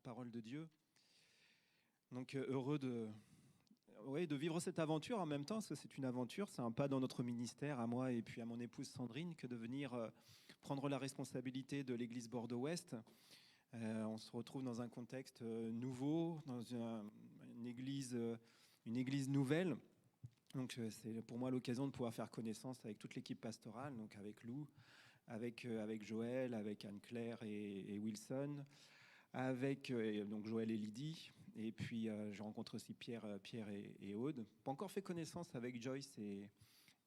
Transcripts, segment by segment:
parole de Dieu. Donc heureux de vivre cette aventure en même temps, parce que c'est une aventure, c'est un pas dans notre ministère, à moi et puis à mon épouse Sandrine, que de venir prendre la responsabilité de l'église Bordeaux-Ouest. On se retrouve dans un contexte nouveau, dans une église nouvelle. Donc c'est pour moi l'occasion de pouvoir faire connaissance avec toute l'équipe pastorale, donc avec Lou, avec Joël, avec Anne-Claire et Wilson, avec donc Joël et Lydie, et puis je rencontre aussi Pierre et Aude. Pas encore fait connaissance avec Joyce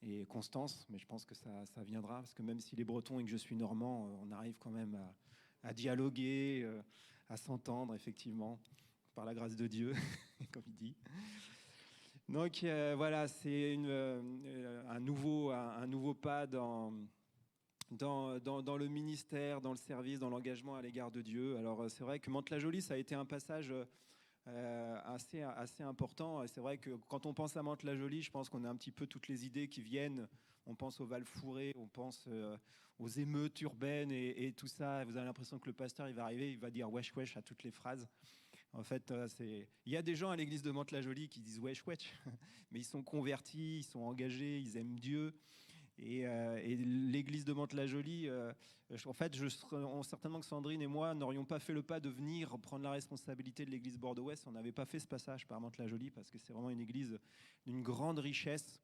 et Constance, mais je pense que ça viendra, parce que même s'il est breton et que je suis normand, on arrive quand même à dialoguer, à s'entendre effectivement, par la grâce de Dieu, comme il dit. Donc voilà, c'est un nouveau pas dans le ministère, dans le service, dans l'engagement à l'égard de Dieu. Alors c'est vrai que Mantes-la-Jolie, ça a été un passage assez important. Et c'est vrai que quand on pense à Mantes-la-Jolie, je pense qu'on a un petit peu toutes les idées qui viennent. On pense au Val-Fouré, on pense aux émeutes urbaines et tout ça. Vous avez l'impression que le pasteur, il va arriver, il va dire wesh wesh à toutes les phrases. En fait, il y a des gens à l'église de Mantes-la-Jolie qui disent wesh wesh, mais ils sont convertis, ils sont engagés, ils aiment Dieu. Et l'église de Mantes-la-Jolie, en fait, certainement que Sandrine et moi n'aurions pas fait le pas de venir prendre la responsabilité de l'église Bordeaux-Ouest. On n'avait pas fait ce passage par Mantes-la-Jolie parce que c'est vraiment une église d'une grande richesse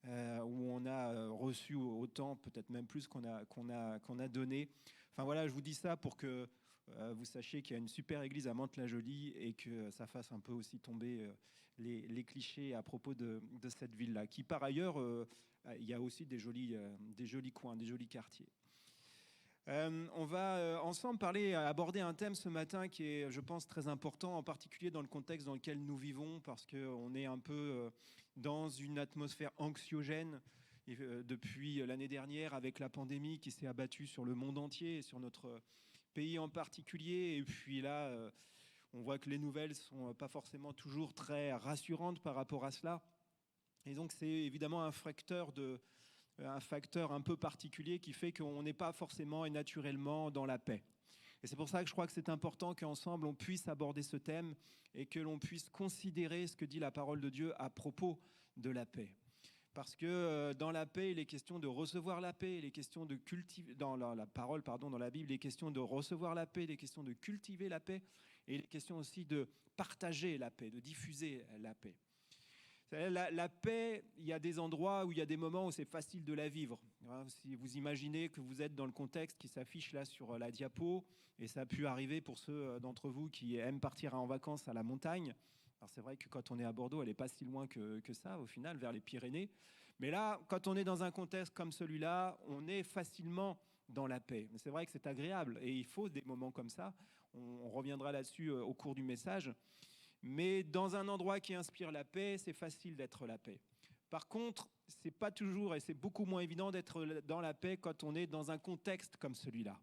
où on a reçu autant, peut-être même plus qu'on a donné. Enfin voilà, je vous dis ça pour que vous sachiez qu'il y a une super église à Mantes-la-Jolie et que ça fasse un peu aussi tomber les clichés à propos de cette ville-là, qui par ailleurs, il y a aussi des jolis coins, des jolis quartiers. On va ensemble aborder un thème ce matin qui est, je pense, très important, en particulier dans le contexte dans lequel nous vivons, parce qu'on est un peu dans une atmosphère anxiogène depuis l'année dernière, avec la pandémie qui s'est abattue sur le monde entier et sur notre pays en particulier. Et puis là, on voit que les nouvelles sont pas forcément toujours très rassurantes par rapport à cela. Et donc c'est évidemment un facteur un peu particulier qui fait qu'on n'est pas forcément et naturellement dans la paix. Et c'est pour ça que je crois que c'est important qu'ensemble on puisse aborder ce thème et que l'on puisse considérer ce que dit la parole de Dieu à propos de la paix. Parce que dans la paix, il est question de recevoir la paix, il est question de cultiver, dans la parole, dans la Bible, il est question de recevoir la paix, il est question de cultiver la paix, et il est question aussi de partager la paix, de diffuser la paix. La paix, il y a des endroits où il y a des moments où c'est facile de la vivre. Si vous imaginez que vous êtes dans le contexte qui s'affiche là sur la diapo, et ça a pu arriver pour ceux d'entre vous qui aiment partir en vacances à la montagne. Alors c'est vrai que quand on est à Bordeaux, elle n'est pas si loin que ça, au final, vers les Pyrénées. Mais là, quand on est dans un contexte comme celui-là, on est facilement dans la paix. Mais c'est vrai que c'est agréable et il faut des moments comme ça. On reviendra là-dessus au cours du message. Mais dans un endroit qui inspire la paix, c'est facile d'être la paix. Par contre, c'est pas toujours et c'est beaucoup moins évident d'être dans la paix quand on est dans un contexte comme celui-là.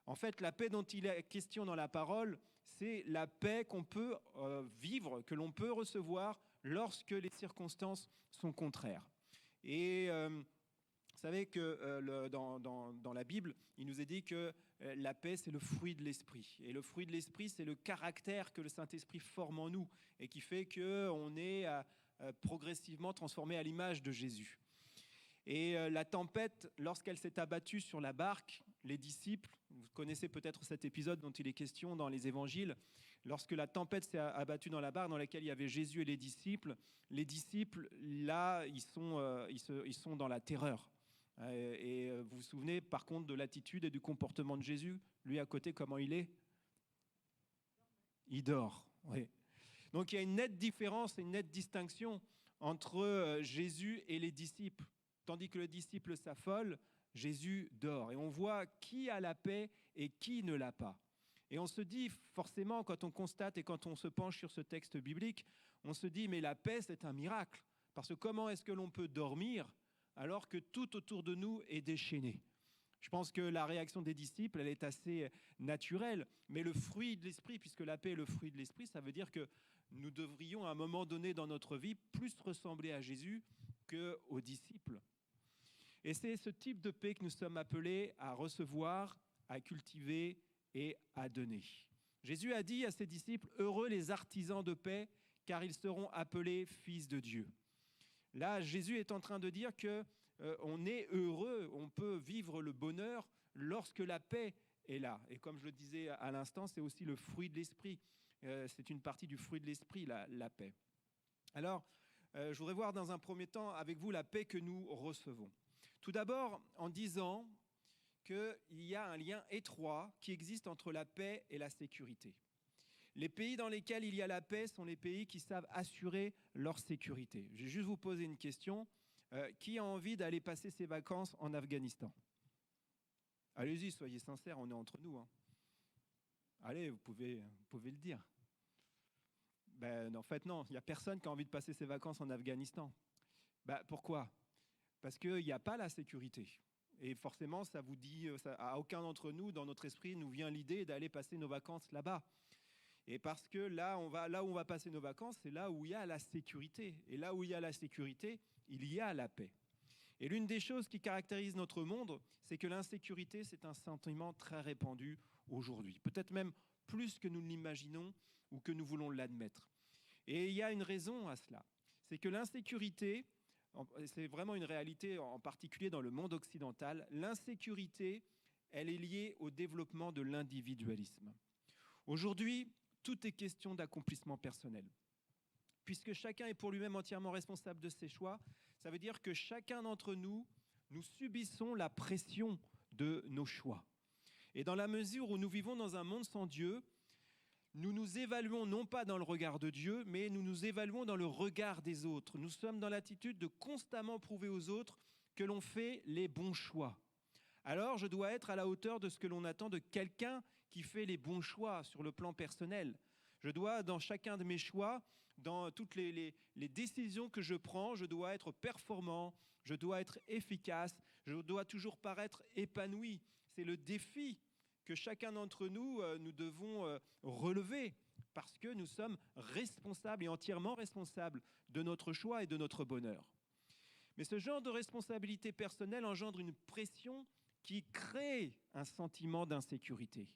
En fait, la paix dont il est question dans la parole, c'est la paix qu'on peut vivre, que l'on peut recevoir lorsque les circonstances sont contraires. Et vous savez que dans la Bible, il nous est dit que la paix, c'est le fruit de l'esprit. Et le fruit de l'esprit, c'est le caractère que le Saint-Esprit forme en nous et qui fait qu'on est progressivement transformé à l'image de Jésus. Et la tempête, lorsqu'elle s'est abattue sur la barque, les disciples, vous connaissez peut-être cet épisode dont il est question dans les évangiles, lorsque la tempête s'est abattue dans la barque dans laquelle il y avait Jésus et les disciples, là, ils sont dans la terreur. Et vous vous souvenez par contre de l'attitude et du comportement de Jésus? Lui à côté, comment il est? Il dort, oui. Donc il y a une nette différence et une nette distinction entre Jésus et les disciples. Tandis que le disciple s'affole, Jésus dort. Et on voit qui a la paix et qui ne l'a pas. Et on se dit forcément, quand on constate et quand on se penche sur ce texte biblique, on se dit mais la paix c'est un miracle. Parce que comment est-ce que l'on peut dormir alors que tout autour de nous est déchaîné? Je pense que la réaction des disciples, elle est assez naturelle. Mais le fruit de l'esprit, puisque la paix est le fruit de l'esprit, ça veut dire que nous devrions à un moment donné dans notre vie plus ressembler à Jésus qu'aux disciples. Et c'est ce type de paix que nous sommes appelés à recevoir, à cultiver et à donner. Jésus a dit à ses disciples, « Heureux les artisans de paix, car ils seront appelés fils de Dieu. » Là, Jésus est en train de dire que on est heureux, on peut vivre le bonheur lorsque la paix est là. Et comme je le disais à l'instant, c'est aussi le fruit de l'esprit. C'est une partie du fruit de l'esprit, la paix. Alors, je voudrais voir dans un premier temps avec vous la paix que nous recevons. Tout d'abord, en disant qu'il y a un lien étroit qui existe entre la paix et la sécurité. Les pays dans lesquels il y a la paix sont les pays qui savent assurer leur sécurité. Je vais juste vous poser une question. Qui a envie d'aller passer ses vacances en Afghanistan? Allez-y, soyez sincères, on est entre nous. Hein. Allez, vous pouvez le dire. En fait, non, il n'y a personne qui a envie de passer ses vacances en Afghanistan. Pourquoi? Parce qu'il n'y a pas la sécurité. Et forcément, ça vous dit, à aucun d'entre nous, dans notre esprit, nous vient l'idée d'aller passer nos vacances là-bas. Et parce que là où on va passer nos vacances, c'est là où il y a la sécurité. Et là où il y a la sécurité, il y a la paix. Et l'une des choses qui caractérise notre monde, c'est que l'insécurité, c'est un sentiment très répandu aujourd'hui. Peut-être même plus que nous l'imaginons ou que nous voulons l'admettre. Et il y a une raison à cela. C'est que l'insécurité, c'est vraiment une réalité en particulier dans le monde occidental, l'insécurité, elle est liée au développement de l'individualisme. Aujourd'hui, tout est question d'accomplissement personnel. Puisque chacun est pour lui-même entièrement responsable de ses choix, ça veut dire que chacun d'entre nous, nous subissons la pression de nos choix. Et dans la mesure où nous vivons dans un monde sans Dieu, nous nous évaluons non pas dans le regard de Dieu, mais nous nous évaluons dans le regard des autres. Nous sommes dans l'attitude de constamment prouver aux autres que l'on fait les bons choix. Alors, je dois être à la hauteur de ce que l'on attend de quelqu'un qui fait les bons choix sur le plan personnel. Je dois, dans chacun de mes choix, dans toutes les décisions que je prends, je dois être performant, je dois être efficace, je dois toujours paraître épanoui. C'est le défi que chacun d'entre nous, nous devons relever parce que nous sommes responsables et entièrement responsables de notre choix et de notre bonheur. Mais ce genre de responsabilité personnelle engendre une pression qui crée un sentiment d'insécurité.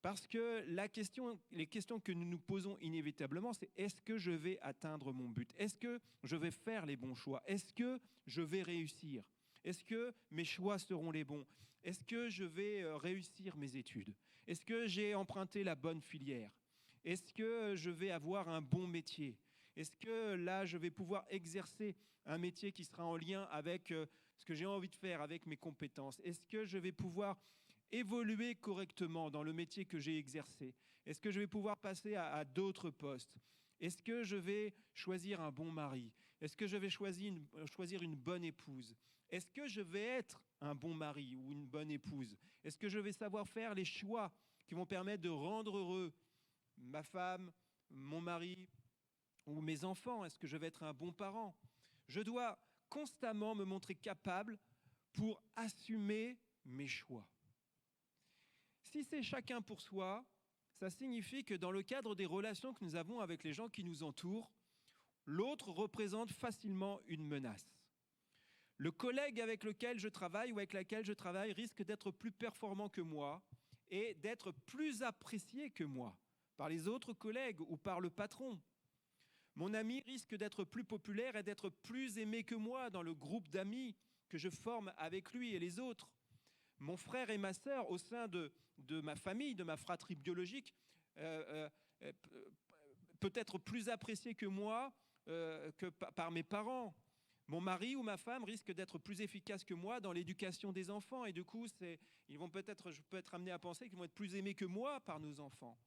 Parce que les questions que nous nous posons inévitablement, c'est est-ce que je vais atteindre mon but? Est-ce que je vais faire les bons choix? Est-ce que je vais réussir? Est-ce que mes choix seront les bons? Est-ce que je vais réussir mes études? Est-ce que j'ai emprunté la bonne filière? Est-ce que je vais avoir un bon métier? Est-ce que là, je vais pouvoir exercer un métier qui sera en lien avec ce que j'ai envie de faire, avec mes compétences? Est-ce que je vais pouvoir évoluer correctement dans le métier que j'ai exercé? Est-ce que je vais pouvoir passer à d'autres postes? Est-ce que je vais choisir un bon mari? Est-ce que je vais choisir une bonne épouse? Est-ce que je vais être un bon mari ou une bonne épouse? Est-ce que je vais savoir faire les choix qui vont permettre de rendre heureux ma femme, mon mari ou mes enfants? Est-ce que je vais être un bon parent? Je dois constamment me montrer capable pour assumer mes choix. Si c'est chacun pour soi, ça signifie que dans le cadre des relations que nous avons avec les gens qui nous entourent, l'autre représente facilement une menace. Le collègue avec lequel je travaille ou avec laquelle je travaille risque d'être plus performant que moi et d'être plus apprécié que moi par les autres collègues ou par le patron. Mon ami risque d'être plus populaire et d'être plus aimé que moi dans le groupe d'amis que je forme avec lui et les autres. Mon frère et ma sœur au sein de ma famille, de ma fratrie biologique, peut être plus apprécié que moi que par mes parents. Mon mari ou ma femme risque d'être plus efficace que moi dans l'éducation des enfants et du coup, je peux être amené à penser qu'ils vont être plus aimés que moi par nos enfants.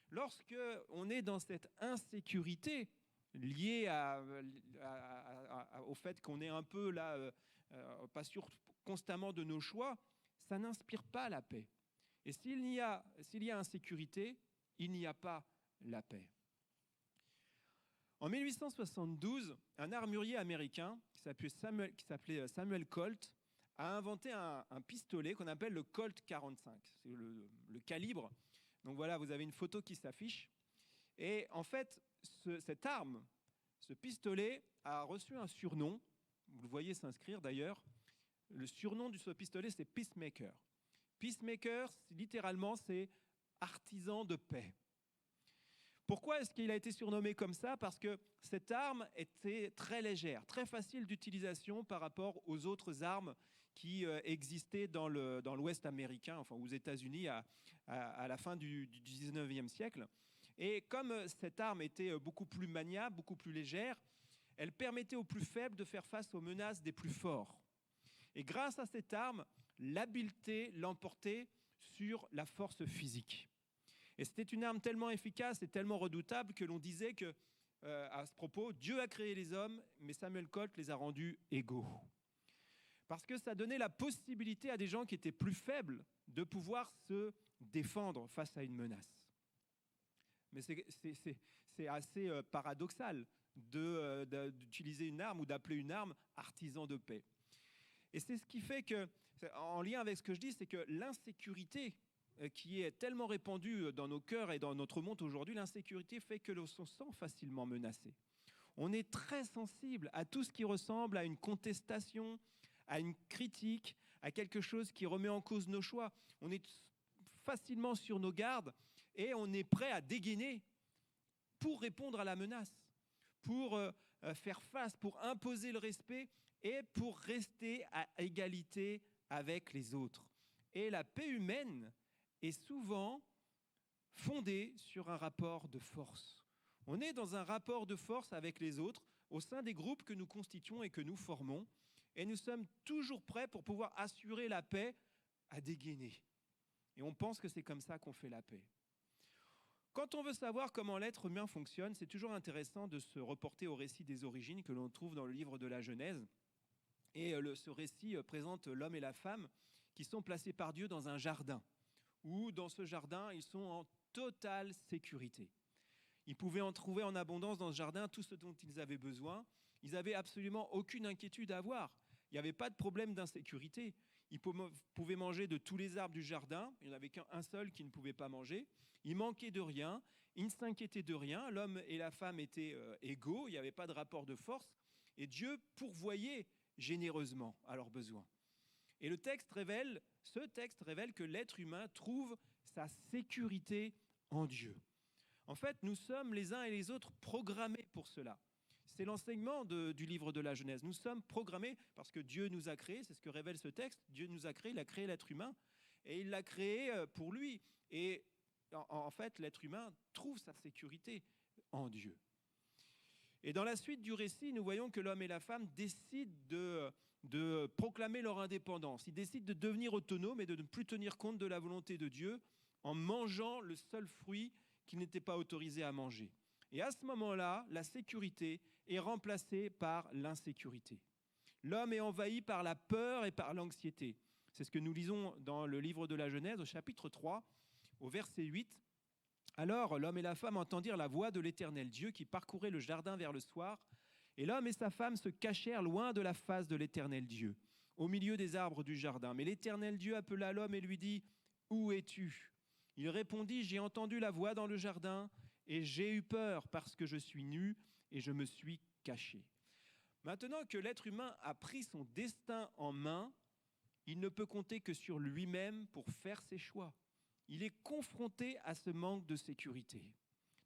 Lorsque on est dans cette insécurité liée au fait qu'on est un peu là, pas sûr constamment de nos choix, ça n'inspire pas la paix. Et s'il y a insécurité, il n'y a pas la paix. En 1872, un armurier américain qui s'appelait Samuel Colt a inventé un pistolet qu'on appelle le Colt 45. C'est le calibre. Donc voilà, vous avez une photo qui s'affiche. Et en fait, cette arme, ce pistolet, a reçu un surnom. Vous le voyez s'inscrire d'ailleurs. Le surnom de ce pistolet, c'est Peacemaker. Peacemaker, littéralement, c'est artisan de paix. Pourquoi est-ce qu'il a été surnommé comme ça? Parce que cette arme était très légère, très facile d'utilisation par rapport aux autres armes qui existaient dans l'Ouest américain, enfin aux États-Unis à la fin du 19e siècle. Et comme cette arme était beaucoup plus maniable, beaucoup plus légère, elle permettait aux plus faibles de faire face aux menaces des plus forts. Et grâce à cette arme, l'habileté l'emportait sur la force physique. Et c'était une arme tellement efficace et tellement redoutable que l'on disait que, à ce propos, Dieu a créé les hommes, mais Samuel Colt les a rendus égaux. Parce que ça donnait la possibilité à des gens qui étaient plus faibles de pouvoir se défendre face à une menace. Mais c'est assez paradoxal d'utiliser une arme ou d'appeler une arme artisan de paix. Et c'est ce qui fait que, en lien avec ce que je dis, c'est que l'insécurité qui est tellement répandue dans nos cœurs et dans notre monde aujourd'hui, l'insécurité fait que l'on se sent facilement menacé. On est très sensible à tout ce qui ressemble à une contestation, à une critique, à quelque chose qui remet en cause nos choix. On est facilement sur nos gardes et on est prêt à dégainer pour répondre à la menace, pour faire face, pour imposer le respect et pour rester à égalité avec les autres. Et la paix humaine est souvent fondée sur un rapport de force. On est dans un rapport de force avec les autres au sein des groupes que nous constituons et que nous formons, et nous sommes toujours prêts pour pouvoir assurer la paix à dégainer. Et on pense que c'est comme ça qu'on fait la paix. Quand on veut savoir comment l'être humain fonctionne, c'est toujours intéressant de se reporter au récit des origines que l'on trouve dans le livre de la Genèse. Et ce récit présente l'homme et la femme qui sont placés par Dieu dans un jardin, où dans ce jardin, ils sont en totale sécurité. Ils pouvaient en trouver en abondance dans ce jardin tout ce dont ils avaient besoin. Ils n'avaient absolument aucune inquiétude à avoir. Il n'y avait pas de problème d'insécurité. Ils pouvaient manger de tous les arbres du jardin. Il n'y en avait qu'un seul qui ne pouvait pas manger. Ils manquaient de rien. Ils ne s'inquiétaient de rien. L'homme et la femme étaient égaux. Il n'y avait pas de rapport de force. Et Dieu pourvoyait généreusement à leurs besoins. Et ce texte révèle que l'être humain trouve sa sécurité en Dieu. En fait, nous sommes les uns et les autres programmés pour cela. C'est l'enseignement du livre de la Genèse. Nous sommes programmés parce que Dieu nous a créés, c'est ce que révèle ce texte. Dieu nous a créés, il a créé l'être humain et il l'a créé pour lui. Et en fait, l'être humain trouve sa sécurité en Dieu. Et dans la suite du récit, nous voyons que l'homme et la femme décident de proclamer leur indépendance. Ils décident de devenir autonomes et de ne plus tenir compte de la volonté de Dieu en mangeant le seul fruit qu'ils n'étaient pas autorisés à manger. Et à ce moment-là, la sécurité est remplacée par l'insécurité. L'homme est envahi par la peur et par l'anxiété. C'est ce que nous lisons dans le livre de la Genèse, au chapitre 3, au verset 8. Alors l'homme et la femme entendirent la voix de l'Éternel Dieu qui parcourait le jardin vers le soir. Et l'homme et sa femme se cachèrent loin de la face de l'Éternel Dieu, au milieu des arbres du jardin. Mais l'Éternel Dieu appela l'homme et lui dit : « Où es-tu ? » Il répondit : « J'ai entendu la voix dans le jardin, et j'ai eu peur parce que je suis nu et je me suis caché. » Maintenant que l'être humain a pris son destin en main, il ne peut compter que sur lui-même pour faire ses choix. Il est confronté à ce manque de sécurité.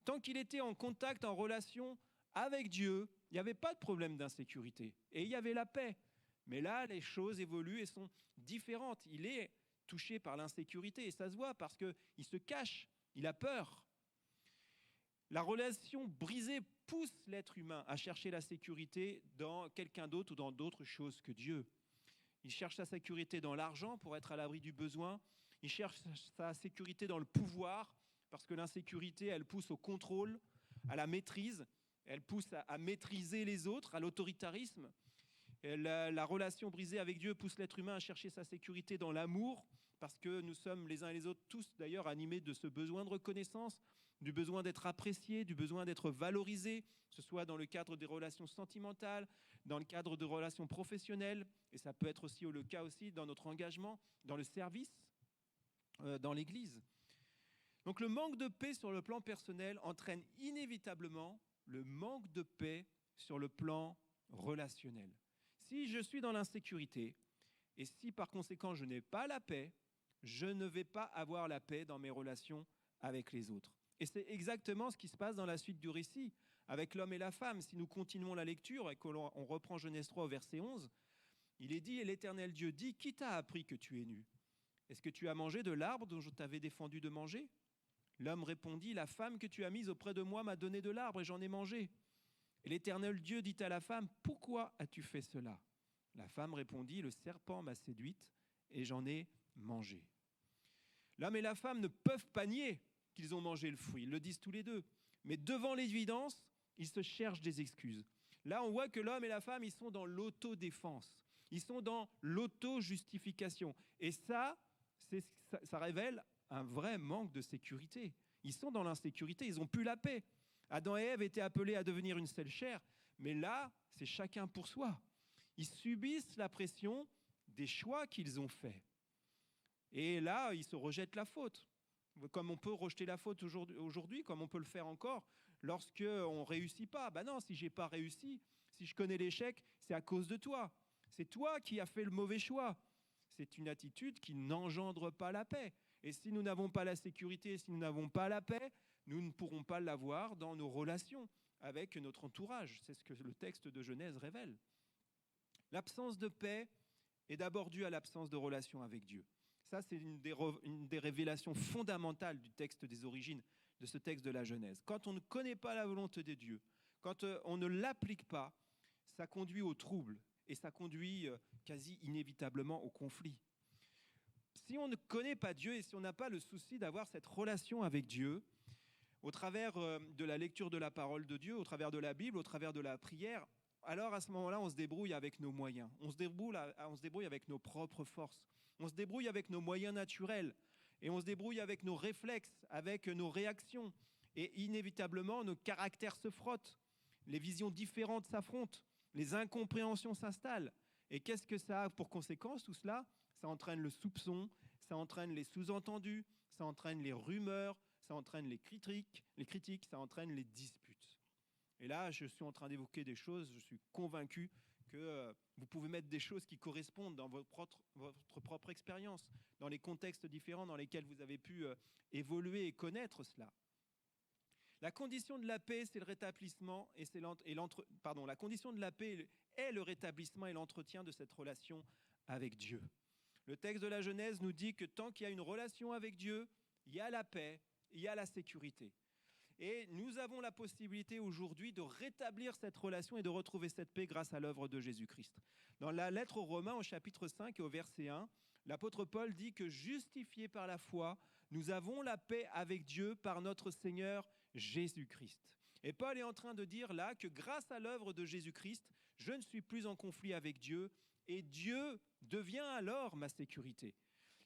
Tant qu'il était en contact, en relation avec Dieu, il n'y avait pas de problème d'insécurité et il y avait la paix. Mais là, les choses évoluent et sont différentes. Il est touché par l'insécurité et ça se voit parce qu'il se cache, il a peur. La relation brisée pousse l'être humain à chercher la sécurité dans quelqu'un d'autre ou dans d'autres choses que Dieu. Il cherche sa sécurité dans l'argent pour être à l'abri du besoin. Il cherche sa sécurité dans le pouvoir parce que l'insécurité, elle pousse au contrôle, à la maîtrise. Elle pousse à maîtriser les autres, à l'autoritarisme. La relation brisée avec Dieu pousse l'être humain à chercher sa sécurité dans l'amour parce que nous sommes les uns et les autres tous d'ailleurs animés de ce besoin de reconnaissance, du besoin d'être apprécié, du besoin d'être valorisé, que ce soit dans le cadre des relations sentimentales, dans le cadre de relations professionnelles, et ça peut être aussi le cas aussi dans notre engagement, dans le service, dans l'Église. Donc le manque de paix sur le plan personnel entraîne inévitablement le manque de paix sur le plan relationnel. Si je suis dans l'insécurité, et si par conséquent je n'ai pas la paix, je ne vais pas avoir la paix dans mes relations avec les autres. Et c'est exactement ce qui se passe dans la suite du récit, avec l'homme et la femme. Si nous continuons la lecture et qu'on reprend Genèse 3 au verset 11, il est dit « Et l'Éternel Dieu dit, qui t'a appris que tu es nu? Est-ce que tu as mangé de l'arbre dont je t'avais défendu de manger ?» L'homme répondit « La femme que tu as mise auprès de moi m'a donné de l'arbre et j'en ai mangé. » Et l'Éternel Dieu dit à la femme « Pourquoi as-tu fait cela ?» La femme répondit « Le serpent m'a séduite et j'en ai mangé. » L'homme et la femme ne peuvent pas nier qu'ils ont mangé le fruit, ils le disent tous les deux. Mais devant l'évidence, ils se cherchent des excuses. Là, on voit que l'homme et la femme, ils sont dans l'autodéfense. Ils sont dans l'auto-justification. Et ça révèle un vrai manque de sécurité. Ils sont dans l'insécurité, ils n'ont plus la paix. Adam et Ève étaient appelés à devenir une seule chair, mais là, c'est chacun pour soi. Ils subissent la pression des choix qu'ils ont faits. Et là, ils se rejettent la faute. Comme on peut rejeter la faute aujourd'hui, comme on peut le faire encore lorsqu'on ne réussit pas. Ben non, si je n'ai pas réussi, si je connais l'échec, c'est à cause de toi. C'est toi qui as fait le mauvais choix. C'est une attitude qui n'engendre pas la paix. Et si nous n'avons pas la sécurité, si nous n'avons pas la paix, nous ne pourrons pas l'avoir dans nos relations avec notre entourage. C'est ce que le texte de Genèse révèle. L'absence de paix est d'abord due à l'absence de relation avec Dieu. Ça, c'est une des révélations fondamentales du texte des origines, de ce texte de la Genèse. Quand on ne connaît pas la volonté de Dieu, quand on ne l'applique pas, ça conduit au trouble et ça conduit quasi inévitablement au conflit. Si on ne connaît pas Dieu et si on n'a pas le souci d'avoir cette relation avec Dieu, au travers de la lecture de la parole de Dieu, au travers de la Bible, au travers de la prière, alors à ce moment-là, on se débrouille avec nos moyens, on se débrouille avec nos propres forces, on se débrouille avec nos moyens naturels et on se débrouille avec nos réflexes, avec nos réactions. Et inévitablement, nos caractères se frottent, les visions différentes s'affrontent, les incompréhensions s'installent. Et qu'est-ce que ça a pour conséquence tout cela ? Ça entraîne le soupçon, ça entraîne les sous-entendus, ça entraîne les rumeurs, ça entraîne les critiques, ça entraîne les disputes. Et là, je suis en train d'évoquer des choses, je suis convaincu que vous pouvez mettre des choses qui correspondent dans votre propre expérience, dans les contextes différents dans lesquels vous avez pu évoluer et connaître cela. La condition de la paix, c'est le rétablissement la condition de la paix est le rétablissement et l'entretien de cette relation avec Dieu. Le texte de la Genèse nous dit que tant qu'il y a une relation avec Dieu, il y a la paix, il y a la sécurité. Et nous avons la possibilité aujourd'hui de rétablir cette relation et de retrouver cette paix grâce à l'œuvre de Jésus-Christ. Dans la lettre aux Romains, au chapitre 5 et au verset 1, l'apôtre Paul dit que justifiés par la foi, nous avons la paix avec Dieu par notre Seigneur Jésus-Christ. Et Paul est en train de dire là que grâce à l'œuvre de Jésus-Christ, je ne suis plus en conflit avec Dieu et Dieu devient alors ma sécurité.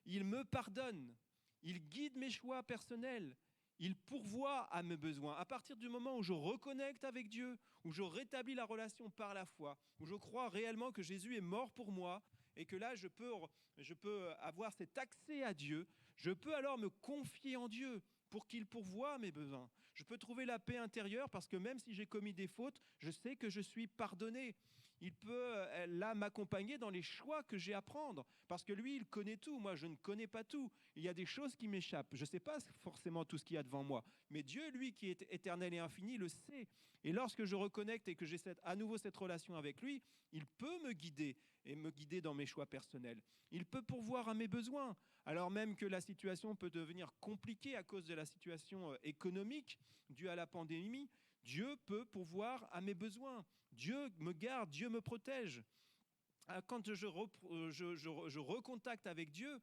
Il me pardonne, il guide mes choix personnels, il pourvoit à mes besoins. À partir du moment où je reconnecte avec Dieu, où je rétablis la relation par la foi, où je crois réellement que Jésus est mort pour moi et que là je peux avoir cet accès à Dieu, je peux alors me confier en Dieu pour qu'il pourvoie à mes besoins. Je peux trouver la paix intérieure parce que même si j'ai commis des fautes, je sais que je suis pardonné. Il peut là m'accompagner dans les choix que j'ai à prendre parce que lui, il connaît tout. Moi, je ne connais pas tout. Il y a des choses qui m'échappent. Je ne sais pas forcément tout ce qu'il y a devant moi. Mais Dieu, lui, qui est éternel et infini, le sait. Et lorsque je reconnecte et que j'ai à nouveau cette relation avec lui, il peut me guider et me guider dans mes choix personnels. Il peut pourvoir à mes besoins. Alors même que la situation peut devenir compliquée à cause de la situation économique due à la pandémie, Dieu peut pourvoir à mes besoins. Dieu me garde, Dieu me protège. Quand je recontacte avec Dieu,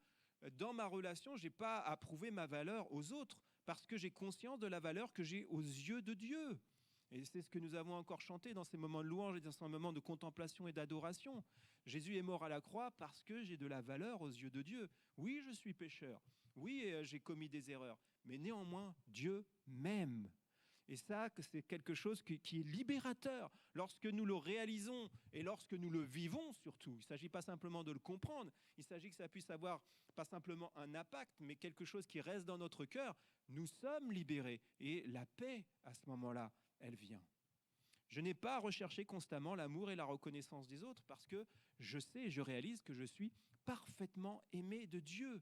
dans ma relation, je n'ai pas à prouver ma valeur aux autres parce que j'ai conscience de la valeur que j'ai aux yeux de Dieu. Et c'est ce que nous avons encore chanté dans ces moments de louange et dans ces moments de contemplation et d'adoration. Jésus est mort à la croix parce que j'ai de la valeur aux yeux de Dieu. Oui, je suis pécheur. Oui, j'ai commis des erreurs. Mais néanmoins, Dieu m'aime. Et ça, c'est quelque chose qui est libérateur lorsque nous le réalisons et lorsque nous le vivons surtout. Il ne s'agit pas simplement de le comprendre, il s'agit que ça puisse avoir pas simplement un impact, mais quelque chose qui reste dans notre cœur. Nous sommes libérés et la paix, à ce moment-là, elle vient. Je n'ai pas à rechercher constamment l'amour et la reconnaissance des autres parce que je sais et je réalise que je suis parfaitement aimé de Dieu.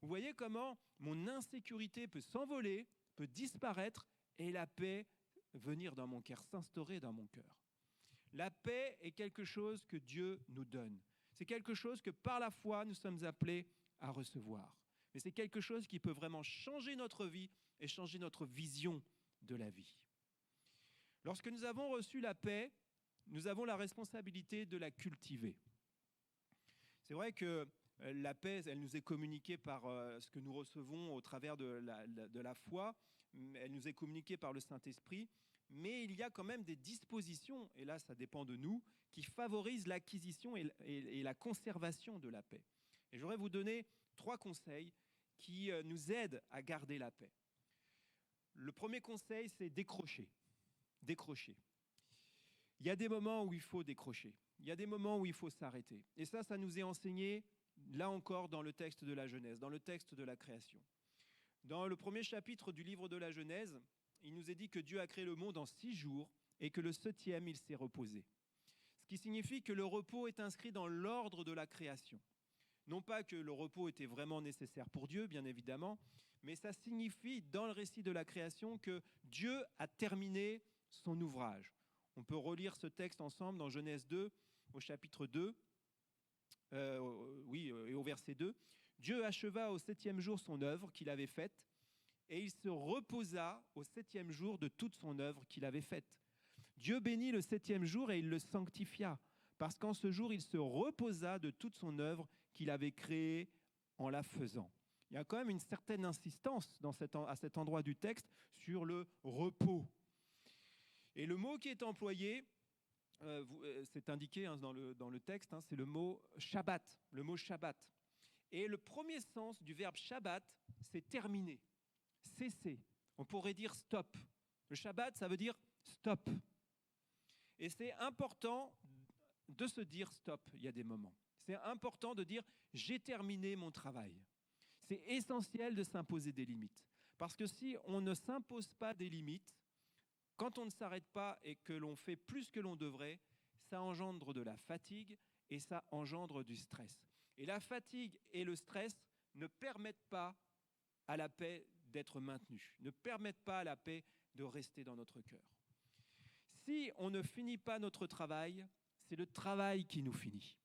Vous voyez comment mon insécurité peut s'envoler, peut disparaître, et la paix venir dans mon cœur, s'instaurer dans mon cœur. La paix est quelque chose que Dieu nous donne. C'est quelque chose que par la foi, nous sommes appelés à recevoir. Mais c'est quelque chose qui peut vraiment changer notre vie et changer notre vision de la vie. Lorsque nous avons reçu la paix, nous avons la responsabilité de la cultiver. C'est vrai que la paix, elle nous est communiquée par ce que nous recevons au travers de la foi. Elle nous est communiquée par le Saint-Esprit. Mais il y a quand même des dispositions, et là ça dépend de nous, qui favorisent l'acquisition et la conservation de la paix. Et j'aurais vous donner 3 conseils qui nous aident à garder la paix. Le premier conseil, c'est décrocher. Décrocher. Il y a des moments où il faut décrocher. Il y a des moments où il faut s'arrêter. Et ça nous est enseigné, là encore, dans le texte de la Genèse, dans le texte de la création. Dans le premier chapitre du livre de la Genèse, il nous est dit que Dieu a créé le monde en 6 jours et que le 7e, il s'est reposé. Ce qui signifie que le repos est inscrit dans l'ordre de la création. Non pas que le repos était vraiment nécessaire pour Dieu, bien évidemment, mais ça signifie dans le récit de la création que Dieu a terminé son ouvrage. On peut relire ce texte ensemble dans Genèse 2, au chapitre 2, et au verset 2. Dieu acheva au 7e jour son œuvre qu'il avait faite, et il se reposa au 7e jour de toute son œuvre qu'il avait faite. Dieu bénit le 7e jour et il le sanctifia, parce qu'en ce jour, il se reposa de toute son œuvre qu'il avait créée en la faisant. Il y a quand même une certaine insistance à cet endroit du texte sur le repos. Et le mot qui est employé, c'est indiqué dans le texte, c'est le mot Shabbat, le mot Shabbat. Et le premier sens du verbe Shabbat, c'est terminer, cesser. On pourrait dire stop. Le Shabbat, ça veut dire stop. Et c'est important de se dire stop, il y a des moments. C'est important de dire j'ai terminé mon travail. C'est essentiel de s'imposer des limites. Parce que si on ne s'impose pas des limites, quand on ne s'arrête pas et que l'on fait plus que l'on devrait, ça engendre de la fatigue et ça engendre du stress. Et la fatigue et le stress ne permettent pas à la paix d'être maintenue, ne permettent pas à la paix de rester dans notre cœur. Si on ne finit pas notre travail, c'est le travail qui nous finit.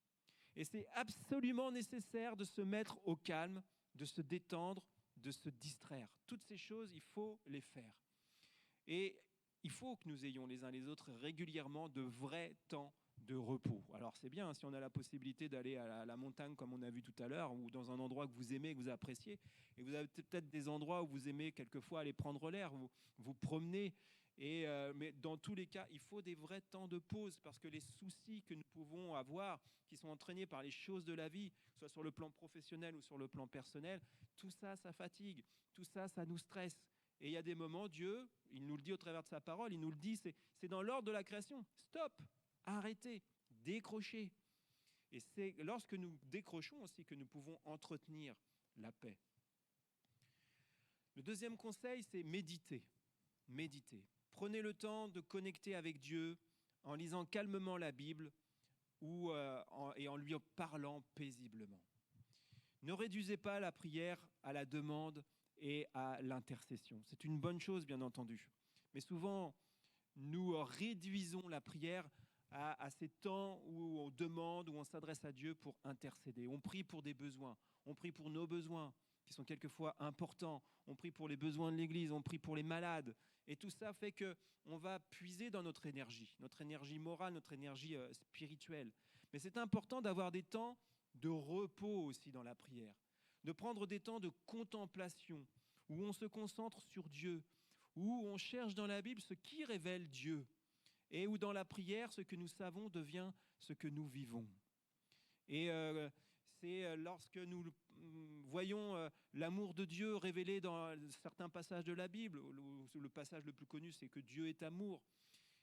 Et c'est absolument nécessaire de se mettre au calme, de se détendre, de se distraire. Toutes ces choses, il faut les faire. Et il faut que nous ayons les uns les autres régulièrement de vrais temps de repos. Alors c'est bien si on a la possibilité d'aller à la montagne comme on a vu tout à l'heure, ou dans un endroit que vous aimez, que vous appréciez. Et vous avez peut-être des endroits où vous aimez quelquefois aller prendre l'air, vous promener. Mais dans tous les cas, il faut des vrais temps de pause parce que les soucis que nous pouvons avoir, qui sont entraînés par les choses de la vie, soit sur le plan professionnel ou sur le plan personnel, tout ça, ça fatigue, tout ça, ça nous stresse. Et il y a des moments, Dieu, il nous le dit au travers de sa parole, il nous le dit, c'est dans l'ordre de la création. Stop, arrêtez, décrochez. Et c'est lorsque nous décrochons aussi que nous pouvons entretenir la paix. Le deuxième conseil, c'est méditer. Méditer. Prenez le temps de connecter avec Dieu en lisant calmement la Bible et en lui parlant paisiblement. Ne réduisez pas la prière à la demande et à l'intercession. C'est une bonne chose, bien entendu. Mais souvent, nous réduisons la prière à ces temps où on demande, où on s'adresse à Dieu pour intercéder. On prie pour des besoins. On prie pour nos besoins, qui sont quelquefois importants. On prie pour les besoins de l'Église. On prie pour les malades. Et tout ça fait qu'on va puiser dans notre énergie morale, notre énergie spirituelle. Mais c'est important d'avoir des temps de repos aussi dans la prière, de prendre des temps de contemplation, où on se concentre sur Dieu, où on cherche dans la Bible ce qui révèle Dieu, et où dans la prière, ce que nous savons devient ce que nous vivons. Et c'est lorsque nous voyons l'amour de Dieu révélé dans certains passages de la Bible, le passage le plus connu, c'est que Dieu est amour.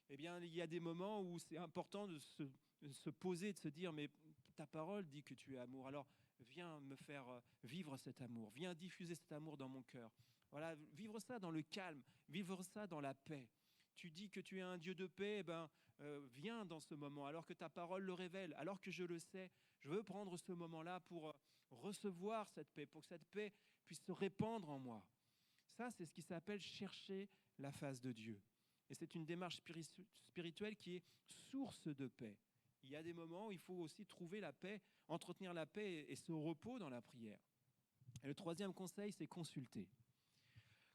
Eh bien, il y a des moments où c'est important de se poser, de se dire, mais ta parole dit que tu es amour, alors viens me faire vivre cet amour, viens diffuser cet amour dans mon cœur. Voilà, vivre ça dans le calme, vivre ça dans la paix. tu dis que tu es un Dieu de paix, viens dans ce moment, alors que ta parole le révèle, alors que je le sais. Je veux prendre ce moment-là pour recevoir cette paix, pour que cette paix puisse se répandre en moi. Ça, c'est ce qui s'appelle chercher la face de Dieu. Et c'est une démarche spirituelle qui est source de paix. Il y a des moments où il faut aussi trouver la paix, entretenir la paix et ce repos dans la prière. Et le troisième conseil, c'est consulter.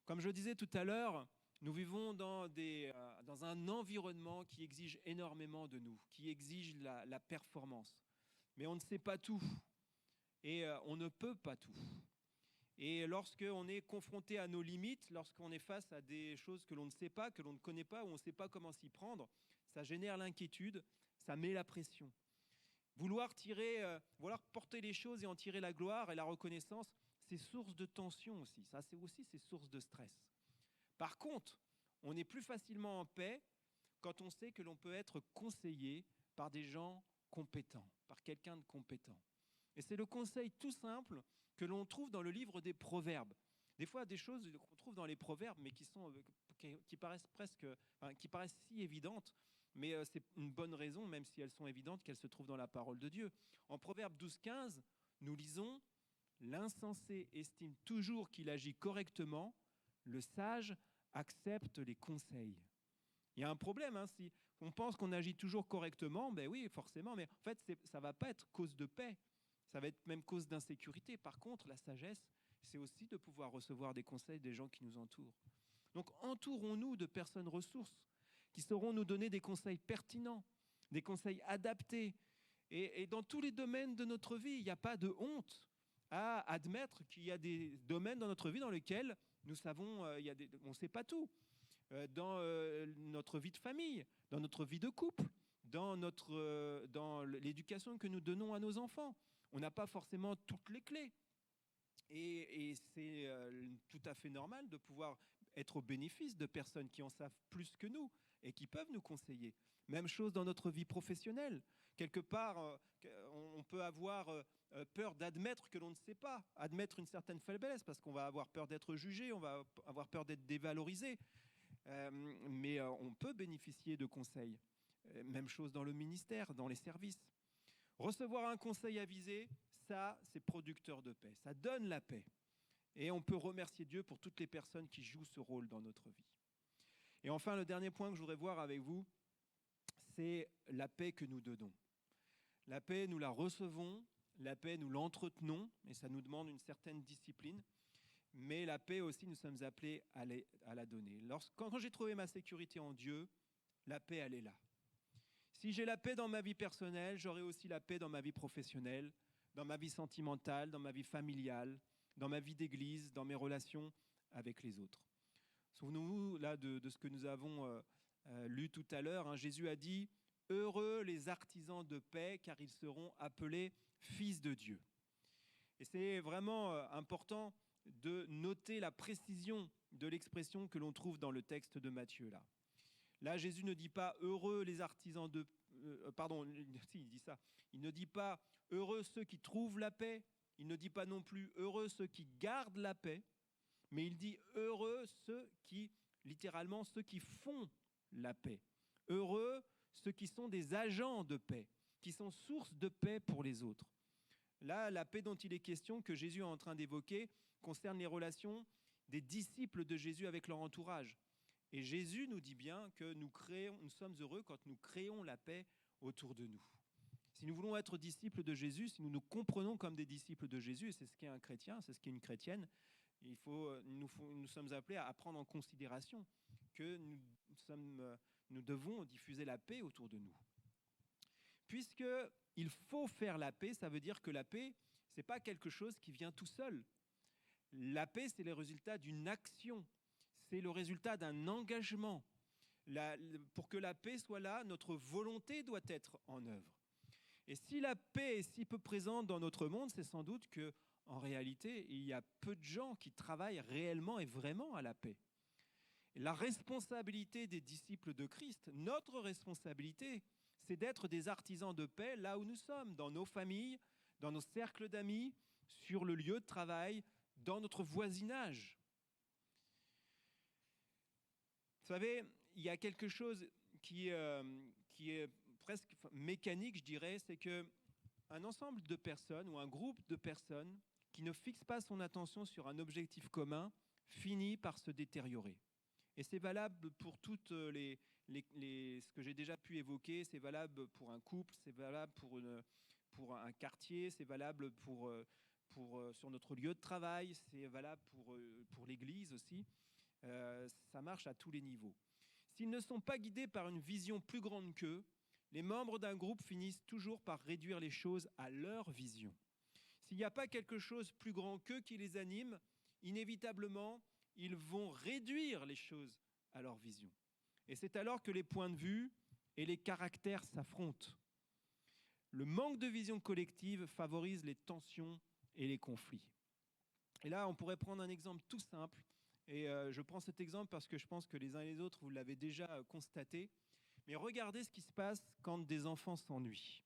Comme je le disais tout à l'heure, nous vivons dans un environnement qui exige énormément de nous, qui exige la performance. Mais on ne sait pas tout et on ne peut pas tout. Et lorsqu'on est confronté à nos limites, lorsqu'on est face à des choses que l'on ne sait pas, que l'on ne connaît pas, où on ne sait pas comment s'y prendre, ça génère l'inquiétude, ça met la pression. Vouloir porter les choses et en tirer la gloire et la reconnaissance, c'est source de tension aussi. Ça, c'est source de stress. Par contre, on est plus facilement en paix quand on sait que l'on peut être conseillé par des gens compétents, par quelqu'un de compétent. Et c'est le conseil tout simple que l'on trouve dans le livre des Proverbes. Des fois, des choses qu'on trouve dans les Proverbes, mais qui paraissent si évidentes, mais c'est une bonne raison, même si elles sont évidentes, qu'elles se trouvent dans la parole de Dieu. En Proverbes 12-15, nous lisons « L'insensé estime toujours qu'il agit correctement, le sage accepte les conseils. » Il y a un problème, si on pense qu'on agit toujours correctement, oui, forcément, mais en fait, ça ne va pas être cause de paix. Ça va être même cause d'insécurité. Par contre, la sagesse, c'est aussi de pouvoir recevoir des conseils des gens qui nous entourent. Donc, entourons-nous de personnes ressources qui sauront nous donner des conseils pertinents, des conseils adaptés. Et dans tous les domaines de notre vie, il n'y a pas de honte à admettre qu'il y a des domaines dans notre vie dans lesquels nous savons, on ne sait pas tout. Dans notre vie de famille, dans notre vie de couple, dans l'éducation que nous donnons à nos enfants. On n'a pas forcément toutes les clés. Et c'est tout à fait normal de pouvoir être au bénéfice de personnes qui en savent plus que nous et qui peuvent nous conseiller. Même chose dans notre vie professionnelle. Quelque part, on peut avoir peur d'admettre que l'on ne sait pas, admettre une certaine faiblesse, parce qu'on va avoir peur d'être jugé, on va avoir peur d'être dévalorisé. Mais on peut bénéficier de conseils. Même chose dans le ministère, dans les services. Recevoir un conseil avisé, ça, c'est producteur de paix. Ça donne la paix. Et on peut remercier Dieu pour toutes les personnes qui jouent ce rôle dans notre vie. Et enfin, le dernier point que je voudrais voir avec vous, c'est la paix que nous donnons. La paix, nous la recevons, la paix, nous l'entretenons, et ça nous demande une certaine discipline. Mais la paix aussi, nous sommes appelés à la donner. Quand j'ai trouvé ma sécurité en Dieu, la paix, elle est là. Si j'ai la paix dans ma vie personnelle, j'aurai aussi la paix dans ma vie professionnelle, dans ma vie sentimentale, dans ma vie familiale, dans ma vie d'église, dans mes relations avec les autres. Souvenons-nous là de ce que nous avons lu tout à l'heure. Jésus a dit « Heureux les artisans de paix, car ils seront appelés fils de Dieu ». Et c'est vraiment important de noter la précision de l'expression que l'on trouve dans le texte de Matthieu là. Là, Jésus ne dit pas « heureux les artisans de… » si, il dit ça. Il ne dit pas « heureux ceux qui trouvent la paix ». Il ne dit pas non plus « heureux ceux qui gardent la paix ». Mais il dit « heureux ceux qui, littéralement, ceux qui font la paix ». Heureux ceux qui sont des agents de paix, qui sont source de paix pour les autres. Là, la paix dont il est question, que Jésus est en train d'évoquer, concerne les relations des disciples de Jésus avec leur entourage. Et Jésus nous dit bien que nous sommes heureux quand nous créons la paix autour de nous. Si nous voulons être disciples de Jésus, si nous nous comprenons comme des disciples de Jésus, et c'est ce qu'est un chrétien, c'est ce qu'est une chrétienne, nous sommes appelés à prendre en considération que nous devons diffuser la paix autour de nous. Puisqu'il faut faire la paix, ça veut dire que la paix, ce n'est pas quelque chose qui vient tout seul. La paix, c'est le résultat d'une action. C'est le résultat d'un engagement. Pour que la paix soit là, notre volonté doit être en œuvre. Et si la paix est si peu présente dans notre monde, c'est sans doute qu'en réalité, il y a peu de gens qui travaillent réellement et vraiment à la paix. Et la responsabilité des disciples de Christ, notre responsabilité, c'est d'être des artisans de paix là où nous sommes, dans nos familles, dans nos cercles d'amis, sur le lieu de travail, dans notre voisinage. Vous savez, il y a quelque chose qui est presque mécanique, je dirais, c'est qu'un ensemble de personnes ou un groupe de personnes qui ne fixe pas son attention sur un objectif commun finit par se détériorer. Et c'est valable pour toutes ce que j'ai déjà pu évoquer, c'est valable pour un couple, c'est valable pour un quartier, c'est valable sur notre lieu de travail, c'est valable pour l'Église aussi. Ça marche à tous les niveaux. S'ils ne sont pas guidés par une vision plus grande qu'eux, les membres d'un groupe finissent toujours par réduire les choses à leur vision. S'il n'y a pas quelque chose plus grand qu'eux qui les anime, inévitablement, ils vont réduire les choses à leur vision. Et c'est alors que les points de vue et les caractères s'affrontent. Le manque de vision collective favorise les tensions et les conflits. Et là, on pourrait prendre un exemple tout simple. Et je prends cet exemple parce que je pense que les uns et les autres, vous l'avez déjà constaté. Mais regardez ce qui se passe quand des enfants s'ennuient.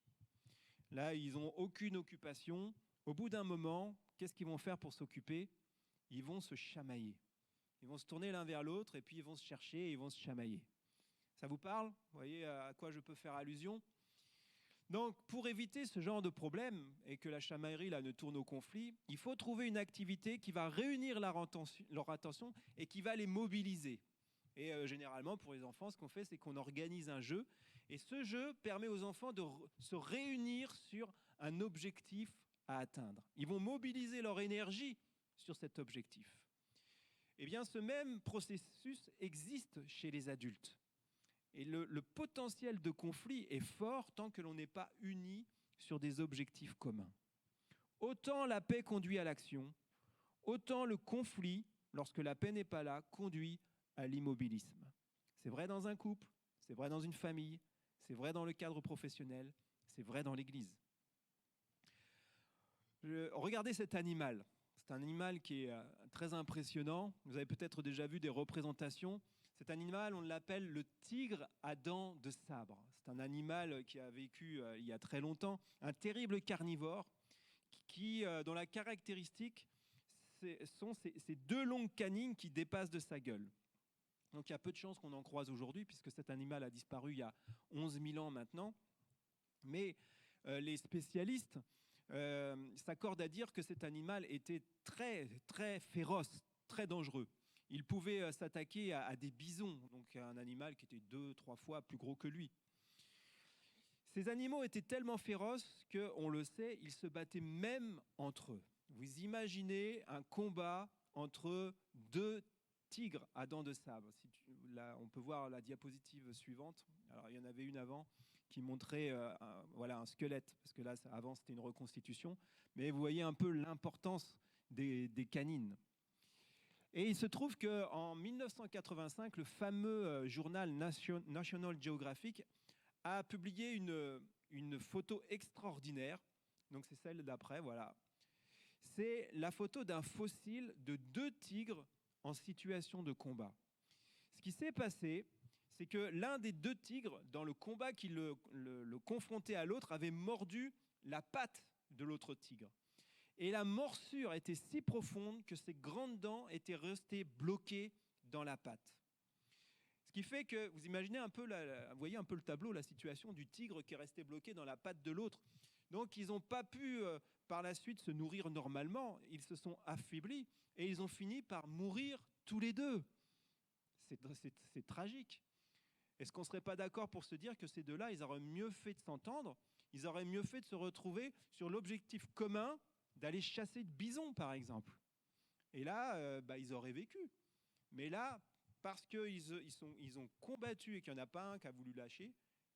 Là, ils n'ont aucune occupation. Au bout d'un moment, qu'est-ce qu'ils vont faire pour s'occuper ? Ils vont se chamailler. Ils vont se tourner l'un vers l'autre et puis ils vont se chercher et ils vont se chamailler. Ça vous parle ? Vous voyez à quoi je peux faire allusion ? Donc, pour éviter ce genre de problème et que la chamaillerie là, ne tourne au conflit, il faut trouver une activité qui va réunir leur attention et qui va les mobiliser. Et généralement, pour les enfants, ce qu'on fait, c'est qu'on organise un jeu. Et ce jeu permet aux enfants de se réunir sur un objectif à atteindre. Ils vont mobiliser leur énergie sur cet objectif. Eh bien, ce même processus existe chez les adultes. Et le potentiel de conflit est fort tant que l'on n'est pas unis sur des objectifs communs. Autant la paix conduit à l'action, autant le conflit, lorsque la paix n'est pas là, conduit à l'immobilisme. C'est vrai dans un couple, c'est vrai dans une famille, c'est vrai dans le cadre professionnel, c'est vrai dans l'Église. Regardez cet animal. C'est un animal qui est très impressionnant. Vous avez peut-être déjà vu des représentations. Cet animal, on l'appelle le tigre à dents de sabre. C'est un animal qui a vécu il y a très longtemps, un terrible carnivore dont la caractéristique sont ces deux longues canines qui dépassent de sa gueule. Donc il y a peu de chances qu'on en croise aujourd'hui, puisque cet animal a disparu il y a 11 000 ans maintenant. Mais les spécialistes s'accordent à dire que cet animal était très, très féroce, très dangereux. Il pouvait s'attaquer à des bisons, donc un animal qui était 2-3 fois plus gros que lui. Ces animaux étaient tellement féroces qu'on le sait, ils se battaient même entre eux. Vous imaginez un combat entre deux tigres à dents de sabre. Là, on peut voir la diapositive suivante. Alors, il y en avait une avant qui montrait un squelette, parce que là, avant, c'était une reconstitution. Mais vous voyez un peu l'importance des canines. Et il se trouve qu'en 1985, le fameux journal National Geographic a publié une photo extraordinaire. Donc c'est celle d'après, voilà. C'est la photo d'un fossile de 2 tigres en situation de combat. Ce qui s'est passé, c'est que l'un des 2 tigres, dans le combat qui le confrontait à l'autre, avait mordu la patte de l'autre tigre. Et la morsure était si profonde que ses grandes dents étaient restées bloquées dans la patte. Ce qui fait que, vous imaginez un peu, vous voyez un peu le tableau, la situation du tigre qui est resté bloqué dans la patte de l'autre. Donc ils n'ont pas pu par la suite se nourrir normalement, ils se sont affaiblis et ils ont fini par mourir tous les deux. C'est tragique. Est-ce qu'on ne serait pas d'accord pour se dire que ces deux-là, ils auraient mieux fait de s'entendre, ils auraient mieux fait de se retrouver sur l'objectif commun d'aller chasser de bisons, par exemple. Et là, ils auraient vécu. Mais là, parce qu'ils ont combattu et qu'il n'y en a pas un qui a voulu lâcher,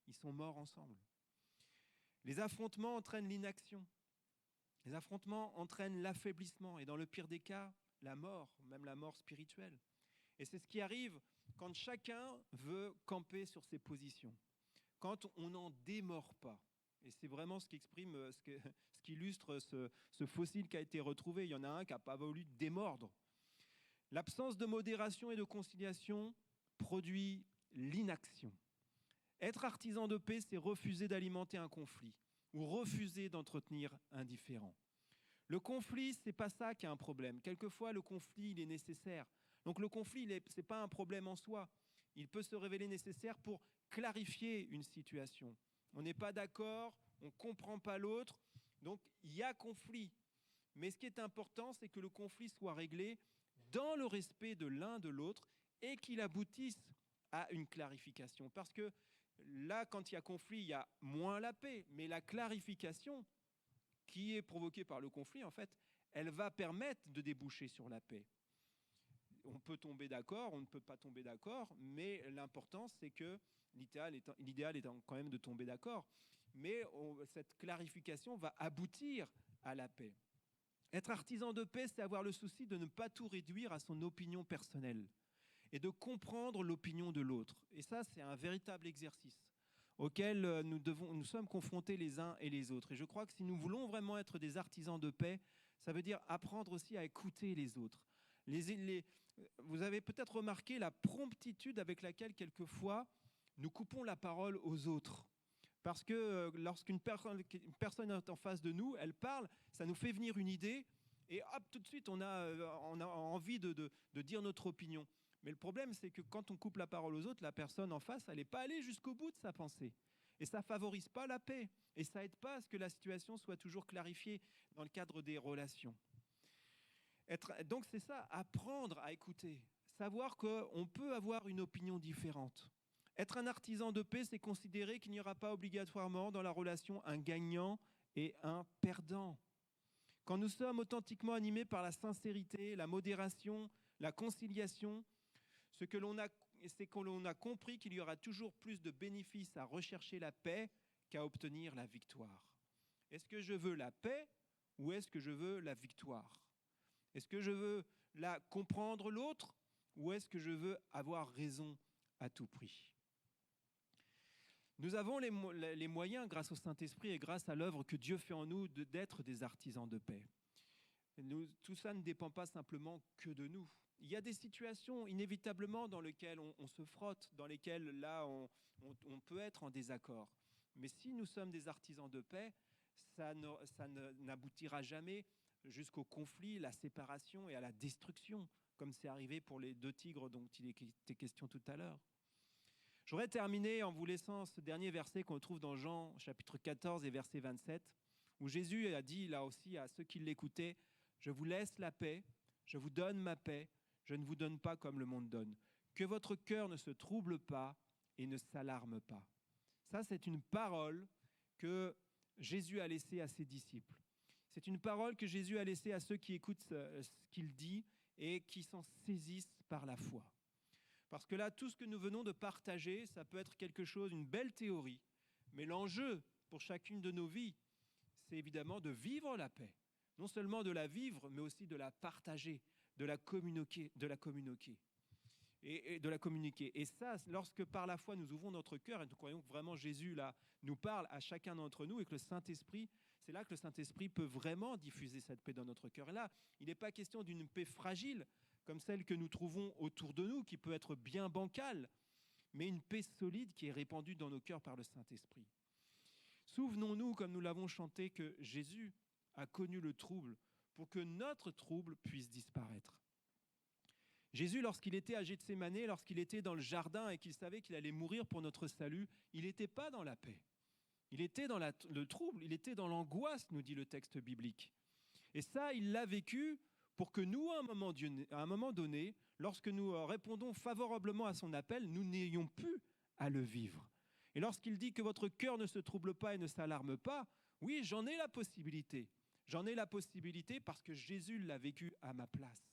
ils sont morts ensemble. Les affrontements entraînent l'inaction. Les affrontements entraînent l'affaiblissement et dans le pire des cas, la mort, même la mort spirituelle. Et c'est ce qui arrive quand chacun veut camper sur ses positions, quand on n'en démord pas. Et c'est vraiment ce qui exprime, ce qui illustre ce fossile qui a été retrouvé. Il y en a un qui n'a pas voulu démordre. L'absence de modération et de conciliation produit l'inaction. Être artisan de paix, c'est refuser d'alimenter un conflit ou refuser d'entretenir un différend. Le conflit, ce n'est pas ça qui est un problème. Quelquefois, le conflit, il est nécessaire. Donc le conflit, ce n'est pas un problème en soi. il peut se révéler nécessaire pour clarifier une situation. On n'est pas d'accord, on ne comprend pas l'autre, donc il y a conflit. Mais ce qui est important, c'est que le conflit soit réglé dans le respect de l'un de l'autre et qu'il aboutisse à une clarification. Parce que là, quand il y a conflit, il y a moins la paix, mais la clarification qui est provoquée par le conflit, en fait, elle va permettre de déboucher sur la paix. On peut tomber d'accord, on ne peut pas tomber d'accord, mais l'important, c'est que l'idéal étant quand même de tomber d'accord. Mais cette clarification va aboutir à la paix. Être artisan de paix, c'est avoir le souci de ne pas tout réduire à son opinion personnelle et de comprendre l'opinion de l'autre. Et ça, c'est un véritable exercice auquel nous sommes confrontés les uns et les autres. Et je crois que si nous voulons vraiment être des artisans de paix, ça veut dire apprendre aussi à écouter les autres. Vous avez peut-être remarqué la promptitude avec laquelle, quelquefois, nous coupons la parole aux autres. Parce que lorsqu'une personne est en face de nous, elle parle, ça nous fait venir une idée, et hop, tout de suite, on a envie de dire notre opinion. Mais le problème, c'est que quand on coupe la parole aux autres, la personne en face, elle n'est pas allée jusqu'au bout de sa pensée. Et ça ne favorise pas la paix. Et ça n'aide pas à ce que la situation soit toujours clarifiée dans le cadre des relations. Donc c'est ça, apprendre à écouter. Savoir qu'on peut avoir une opinion différente. Être un artisan de paix, c'est considérer qu'il n'y aura pas obligatoirement dans la relation un gagnant et un perdant. Quand nous sommes authentiquement animés par la sincérité, la modération, la conciliation, c'est que l'on a compris qu'il y aura toujours plus de bénéfices à rechercher la paix qu'à obtenir la victoire. Est-ce que je veux la paix ou est-ce que je veux la victoire ? Est-ce que je veux comprendre l'autre ou est-ce que je veux avoir raison à tout prix ? Nous avons les moyens, grâce au Saint-Esprit et grâce à l'œuvre que Dieu fait en nous, d'être des artisans de paix. Tout ça ne dépend pas simplement que de nous. Il y a des situations inévitablement dans lesquelles on se frotte, dans lesquelles là on peut être en désaccord. Mais si nous sommes des artisans de paix, ça n'aboutira jamais jusqu'au conflit, la séparation et à la destruction, comme c'est arrivé pour les 2 tigres dont il était question tout à l'heure. J'aurais terminé en vous laissant ce dernier verset qu'on trouve dans Jean chapitre 14 et verset 27, où Jésus a dit là aussi à ceux qui l'écoutaient, « Je vous laisse la paix, je vous donne ma paix, je ne vous donne pas comme le monde donne. Que votre cœur ne se trouble pas et ne s'alarme pas. » Ça, c'est une parole que Jésus a laissée à ses disciples. C'est une parole que Jésus a laissée à ceux qui écoutent ce qu'il dit et qui s'en saisissent par la foi. Parce que là, tout ce que nous venons de partager, ça peut être quelque chose, une belle théorie. Mais l'enjeu pour chacune de nos vies, c'est évidemment de vivre la paix. Non seulement de la vivre, mais aussi de la partager, de la communiquer. Et ça, lorsque par la foi nous ouvrons notre cœur et nous croyons que vraiment Jésus là nous parle à chacun d'entre nous et que le Saint-Esprit, c'est là que le Saint-Esprit peut vraiment diffuser cette paix dans notre cœur. Et là, il n'est pas question d'une paix fragile comme celle que nous trouvons autour de nous, qui peut être bien bancale, mais une paix solide qui est répandue dans nos cœurs par le Saint-Esprit. Souvenons-nous, comme nous l'avons chanté, que Jésus a connu le trouble pour que notre trouble puisse disparaître. Jésus, lorsqu'il était à Gethsémanée, lorsqu'il était dans le jardin et qu'il savait qu'il allait mourir pour notre salut, il n'était pas dans la paix. Il était dans le trouble, il était dans l'angoisse, nous dit le texte biblique. Et ça, il l'a vécu pour que nous, à un moment donné, lorsque nous répondons favorablement à son appel, nous n'ayons plus à le vivre. Et lorsqu'il dit que votre cœur ne se trouble pas et ne s'alarme pas, oui, j'en ai la possibilité. J'en ai la possibilité parce que Jésus l'a vécu à ma place.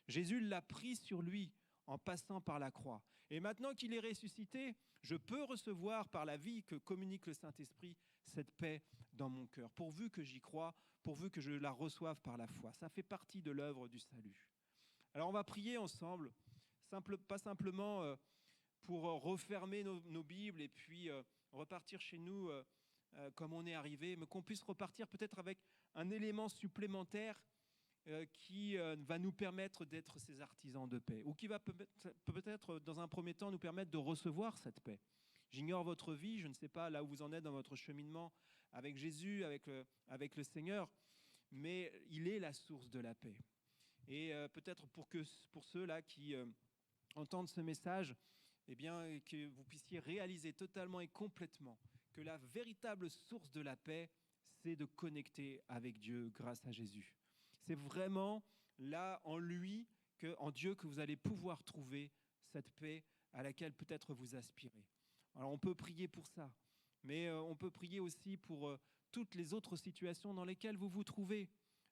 Jésus l'a pris sur lui en passant par la croix. Et maintenant qu'il est ressuscité, je peux recevoir par la vie que communique le Saint-Esprit cette paix dans mon cœur, pourvu que j'y croie, pourvu que je la reçoive par la foi. Ça fait partie de l'œuvre du salut. Alors on va prier ensemble, pas simplement pour refermer nos Bibles et puis repartir chez nous comme on est arrivé, mais qu'on puisse repartir peut-être avec un élément supplémentaire qui va nous permettre d'être ces artisans de paix, ou qui va peut-être dans un premier temps nous permettre de recevoir cette paix. J'ignore votre vie, je ne sais pas là où vous en êtes dans votre cheminement avec Jésus, avec le Seigneur, mais il est la source de la paix. Et peut-être pour ceux-là qui entendent ce message, eh bien, que vous puissiez réaliser totalement et complètement que la véritable source de la paix, c'est de connecter avec Dieu grâce à Jésus. C'est vraiment là, en lui, en Dieu, que vous allez pouvoir trouver cette paix à laquelle peut-être vous aspirez. Alors, on peut prier pour ça, mais on peut prier aussi pour toutes les autres situations dans lesquelles vous vous trouvez.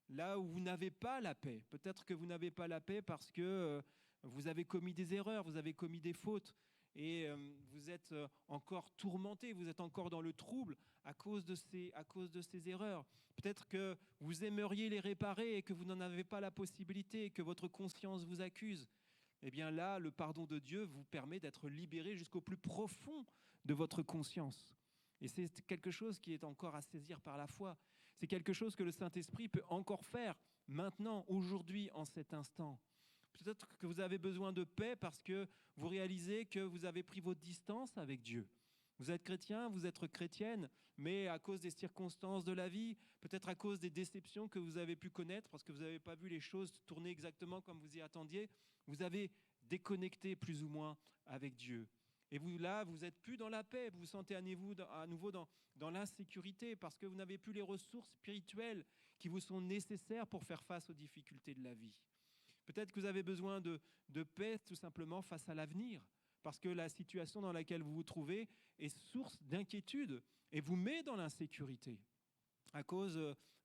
Là où vous n'avez pas la paix. Peut-être que vous n'avez pas la paix parce que vous avez commis des erreurs, vous avez commis des fautes et vous êtes encore tourmenté, vous êtes encore dans le trouble à cause de ces erreurs. Peut-être que vous aimeriez les réparer et que vous n'en avez pas la possibilité et que votre conscience vous accuse. Eh bien là, le pardon de Dieu vous permet d'être libéré jusqu'au plus profond de votre conscience. Et c'est quelque chose qui est encore à saisir par la foi. C'est quelque chose que le Saint-Esprit peut encore faire maintenant, aujourd'hui, en cet instant. Peut-être que vous avez besoin de paix parce que vous réalisez que vous avez pris votre distance avec Dieu. Vous êtes chrétien, vous êtes chrétienne, mais à cause des circonstances de la vie, peut-être à cause des déceptions que vous avez pu connaître, parce que vous n'avez pas vu les choses tourner exactement comme vous y attendiez, vous avez déconnecté plus ou moins avec Dieu. Et vous, là, vous n'êtes plus dans la paix, vous vous sentez à nouveau dans l'insécurité parce que vous n'avez plus les ressources spirituelles qui vous sont nécessaires pour faire face aux difficultés de la vie. Peut-être que vous avez besoin de paix tout simplement face à l'avenir parce que la situation dans laquelle vous vous trouvez est source d'inquiétude et vous met dans l'insécurité à cause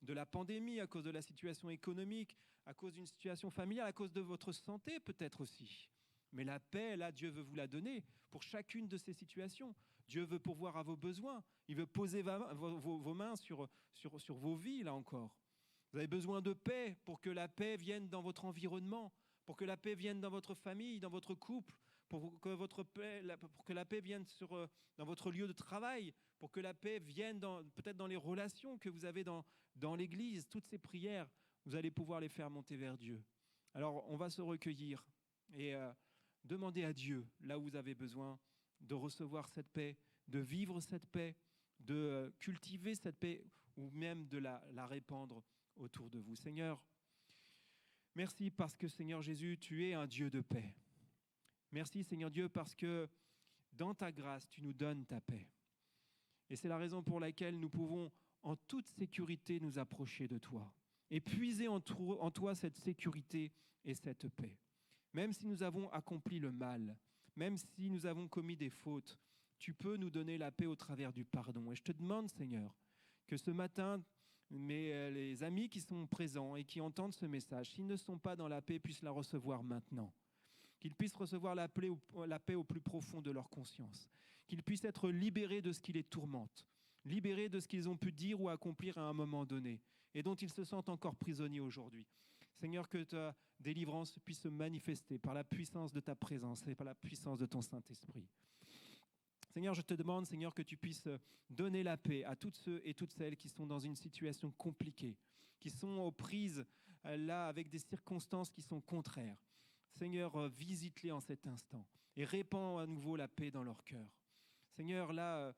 de la pandémie, à cause de la situation économique, à cause d'une situation familiale, à cause de votre santé peut-être aussi. Mais la paix, là, Dieu veut vous la donner pour chacune de ces situations. Dieu veut pourvoir à vos besoins. Il veut poser vos mains sur vos vies, là encore. Vous avez besoin de paix pour que la paix vienne dans votre environnement, pour que la paix vienne dans votre famille, dans votre couple, pour que la paix vienne dans votre lieu de travail, pour que la paix vienne peut-être dans les relations que vous avez dans l'église. Toutes ces prières, vous allez pouvoir les faire monter vers Dieu. Alors, on va se recueillir et demandez à Dieu, là où vous avez besoin, de recevoir cette paix, de vivre cette paix, de cultiver cette paix ou même de la répandre autour de vous. Seigneur, merci parce que, Seigneur Jésus, tu es un Dieu de paix. Merci, Seigneur Dieu, parce que dans ta grâce, tu nous donnes ta paix. Et c'est la raison pour laquelle nous pouvons en toute sécurité nous approcher de toi et puiser en toi cette sécurité et cette paix. Même si nous avons accompli le mal, même si nous avons commis des fautes, tu peux nous donner la paix au travers du pardon. Et je te demande, Seigneur, que ce matin, les amis qui sont présents et qui entendent ce message, s'ils ne sont pas dans la paix, puissent la recevoir maintenant. Qu'ils puissent recevoir la paix au plus profond de leur conscience. Qu'ils puissent être libérés de ce qui les tourmente, libérés de ce qu'ils ont pu dire ou accomplir à un moment donné et dont ils se sentent encore prisonniers aujourd'hui. Seigneur, que ta délivrance puisse se manifester par la puissance de ta présence et par la puissance de ton Saint-Esprit. Seigneur, je te demande, Seigneur, que tu puisses donner la paix à tous ceux et toutes celles qui sont dans une situation compliquée, qui sont aux prises là avec des circonstances qui sont contraires. Seigneur, visite-les en cet instant et répands à nouveau la paix dans leur cœur. Seigneur, là,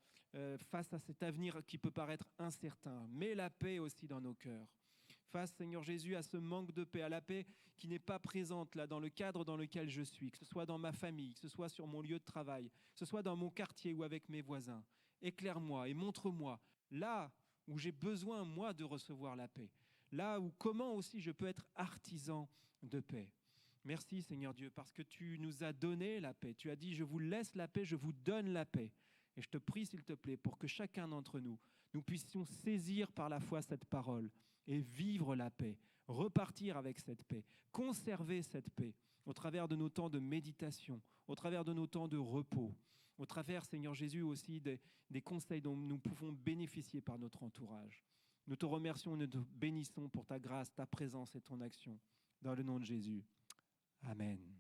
face à cet avenir qui peut paraître incertain, mets la paix aussi dans nos cœurs. Face, Seigneur Jésus, à ce manque de paix, à la paix qui n'est pas présente là dans le cadre dans lequel je suis, que ce soit dans ma famille, que ce soit sur mon lieu de travail, que ce soit dans mon quartier ou avec mes voisins. Éclaire-moi et montre-moi là où j'ai besoin, moi, de recevoir la paix. Là où, comment aussi je peux être artisan de paix. Merci, Seigneur Dieu, parce que tu nous as donné la paix. Tu as dit, je vous laisse la paix, je vous donne la paix. Et je te prie, s'il te plaît, pour que chacun d'entre nous puissions saisir par la foi cette parole et vivre la paix, repartir avec cette paix, conserver cette paix au travers de nos temps de méditation, au travers de nos temps de repos, au travers, Seigneur Jésus, aussi des conseils dont nous pouvons bénéficier par notre entourage. Nous te remercions et nous te bénissons pour ta grâce, ta présence et ton action. Dans le nom de Jésus. Amen.